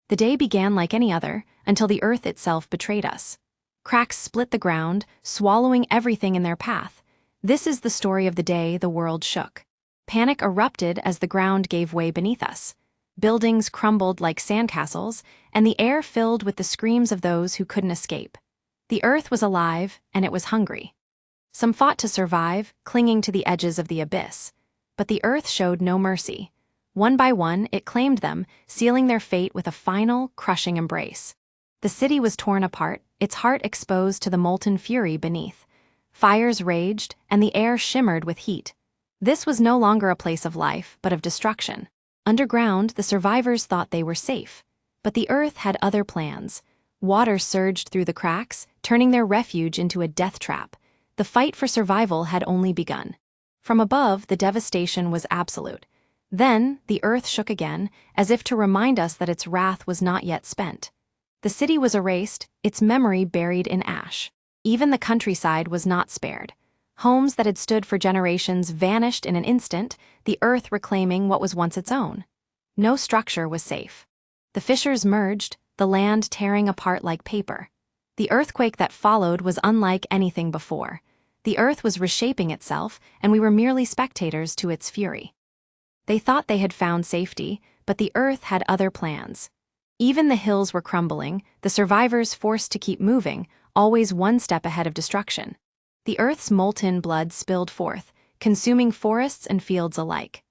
The day began like any other, until the earth itself betrayed us. Cracks split the ground, swallowing everything in their path. This is the story of the day the world shook. Panic erupted as the ground gave way beneath us. Buildings crumbled like sandcastles, and the air filled with the screams of those who couldn't escape. The earth was alive, and it was hungry. Some fought to survive, clinging to the edges of the abyss. But the earth showed no mercy. One by one, it claimed them, sealing their fate with a final, crushing embrace. The city was torn apart, its heart exposed to the molten fury beneath. Fires raged, and the air shimmered with heat. This was no longer a place of life, but of destruction. Underground, the survivors thought they were safe. But the earth had other plans. Water surged through the cracks, turning their refuge into a death trap. The fight for survival had only begun. From above, the devastation was absolute. Then, the earth shook again, as if to remind us that its wrath was not yet spent. The city was erased, its memory buried in ash. Even the countryside was not spared. Homes that had stood for generations vanished in an instant, the earth reclaiming what was once its own. No structure was safe. The fissures merged, the land tearing apart like paper. The earthquake that followed was unlike anything before. The earth was reshaping itself, and we were merely spectators to its fury. They thought they had found safety, but the earth had other plans. Even the hills were crumbling, the survivors forced to keep moving, always one step ahead of destruction. The earth's molten blood spilled forth, consuming forests and fields alike.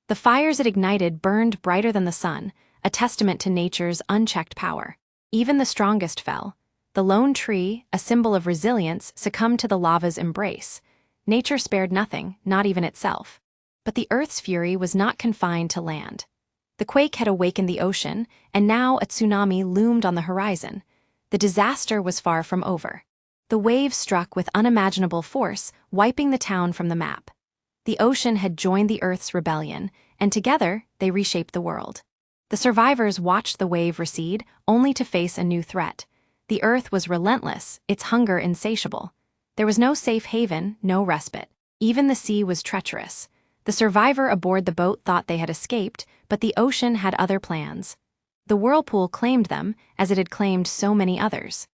The fires it ignited burned brighter than the sun, a testament to nature's unchecked power. Even the strongest fell. The lone tree, a symbol of resilience, succumbed to the lava's embrace. Nature spared nothing, not even itself. But the earth's fury was not confined to land. The quake had awakened the ocean, and now a tsunami loomed on the horizon. The disaster was far from over. The waves struck with unimaginable force, wiping the town from the map. The ocean had joined the earth's rebellion, and together they reshaped the world. The survivors watched the wave recede, only to face a new threat. The earth was relentless, its hunger insatiable. There was no safe haven, no respite. Even the sea was treacherous. The survivor aboard the boat thought they had escaped, but the ocean had other plans. The whirlpool claimed them, as it had claimed so many others.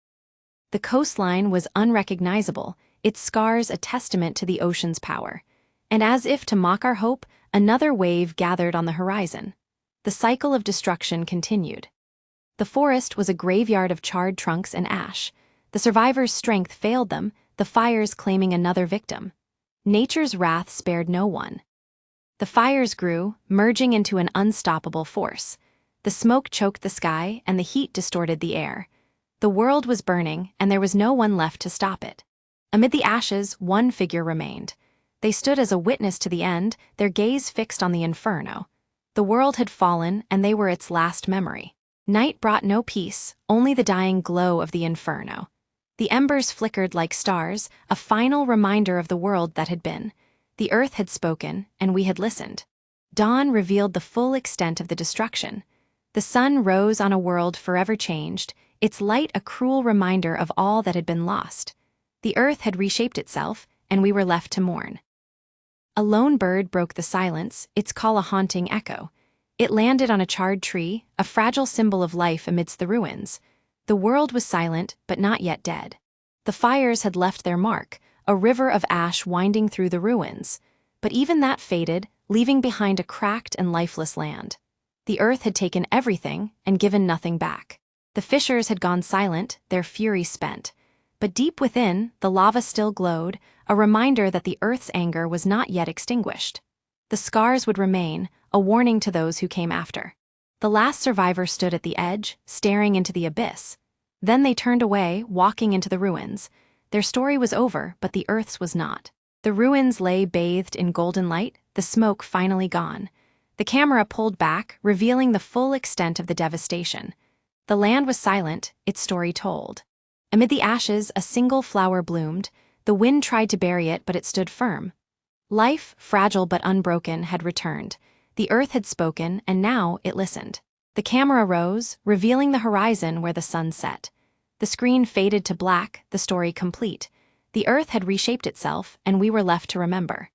The coastline was unrecognizable, its scars a testament to the ocean's power. And as if to mock our hope, another wave gathered on the horizon. The cycle of destruction continued. The forest was a graveyard of charred trunks and ash. The survivors' strength failed them, the fires claiming another victim. Nature's wrath spared no one. The fires grew, merging into an unstoppable force. The smoke choked the sky, and the heat distorted the air. The world was burning, and there was no one left to stop it. Amid the ashes, one figure remained. They stood as a witness to the end, their gaze fixed on the inferno. The world had fallen, and they were its last memory. Night brought no peace, only the dying glow of the inferno. The embers flickered like stars, a final reminder of the world that had been. The earth had spoken, and we had listened. Dawn revealed the full extent of the destruction. The sun rose on a world forever changed, its light a cruel reminder of all that had been lost. The earth had reshaped itself, and we were left to mourn. A lone bird broke the silence, its call a haunting echo. It landed on a charred tree, a fragile symbol of life amidst the ruins. The world was silent, but not yet dead. The fires had left their mark, a river of ash winding through the ruins. But even that faded, leaving behind a cracked and lifeless land. The earth had taken everything and given nothing back. The fissures had gone silent, their fury spent. But deep within, the lava still glowed, a reminder that the earth's anger was not yet extinguished. The scars would remain, a warning to those who came after. The last survivor stood at the edge, staring into the abyss. Then they turned away, walking into the ruins. Their story was over, but the earth's was not. The ruins lay bathed in golden light, the smoke finally gone. The camera pulled back, revealing the full extent of the devastation. The land was silent, its story told. Amid the ashes, a single flower bloomed. The wind tried to bury it, but it stood firm. Life, fragile but unbroken, had returned. The earth had spoken, and now it listened. The camera rose, revealing the horizon where the sun set. The screen faded to black, the story complete. The earth had reshaped itself, and we were left to remember.